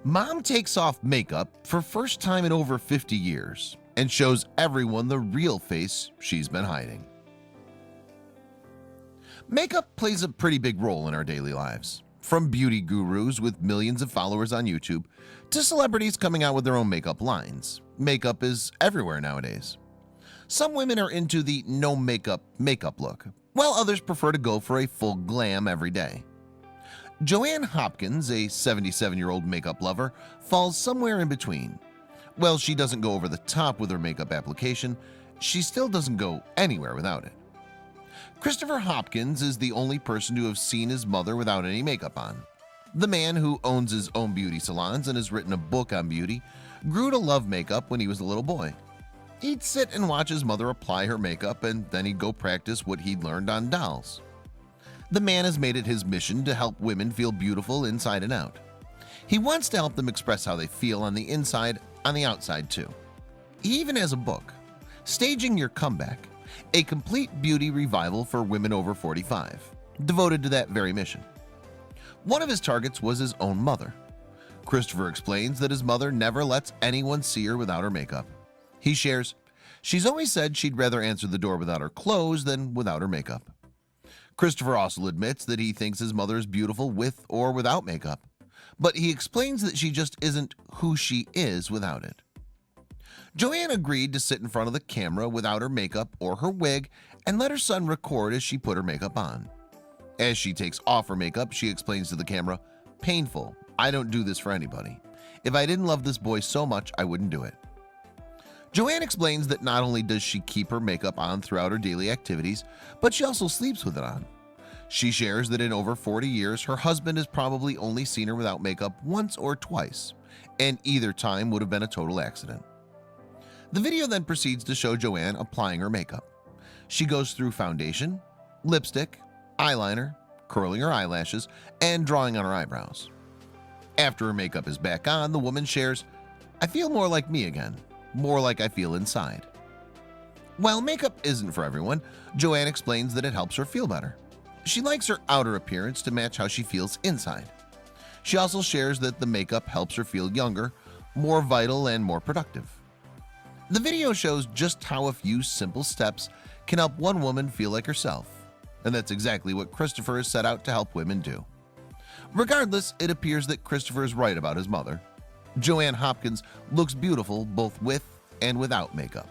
Mom takes off makeup for first time in over 50 years and shows everyone the real face she's been hiding. Makeup plays a pretty big role in our daily lives. From beauty gurus with millions of followers on YouTube to celebrities coming out with their own makeup lines, makeup is everywhere nowadays. Some women are into the no makeup look, while others prefer to go for a full glam every day. Joann Hopkins, a 77-year-old makeup lover, falls somewhere in between. While she doesn't go over the top with her makeup application, she still doesn't go anywhere without it. Christopher Hopkins is the only person to have seen his mother without any makeup on. The man, who owns his own beauty salons and has written a book on beauty, grew to love makeup when he was a little boy. He'd sit and watch his mother apply her makeup, and then he'd go practice what he'd learned on dolls. The man has made it his mission to help women feel beautiful inside and out. He wants to help them express how they feel on the inside, on the outside too. He even has a book, Staging Your Comeback, a complete beauty revival for women over 45, devoted to that very mission. One of his targets was his own mother. Christopher explains that his mother never lets anyone see her without her makeup. He shares, "She's always said she'd rather answer the door without her clothes than without her makeup." Christopher also admits that he thinks his mother is beautiful with or without makeup, but he explains that she just isn't who she is without it. Joann agreed to sit in front of the camera without her makeup or her wig and let her son record as she put her makeup on. As she takes off her makeup, she explains to the camera, "Painful. I don't do this for anybody. If I didn't love this boy so much, I wouldn't do it." Joann explains that not only does she keep her makeup on throughout her daily activities, but she also sleeps with it on. She shares that in over 40 years, her husband has probably only seen her without makeup once or twice, and either time would have been a total accident. The video then proceeds to show Joann applying her makeup. She goes through foundation, lipstick, eyeliner, curling her eyelashes, and drawing on her eyebrows. After her makeup is back on, the woman shares, "I feel more like me again, more like I feel inside." While makeup isn't for everyone, Joann explains that it helps her feel better. She likes her outer appearance to match how she feels inside. She also shares that the makeup helps her feel younger, more vital, and more productive. The video shows just how a few simple steps can help one woman feel like herself, and that's exactly what Christopher has set out to help women do. Regardless, it appears that Christopher is right about his mother. Joann Hopkins looks beautiful both with and without makeup.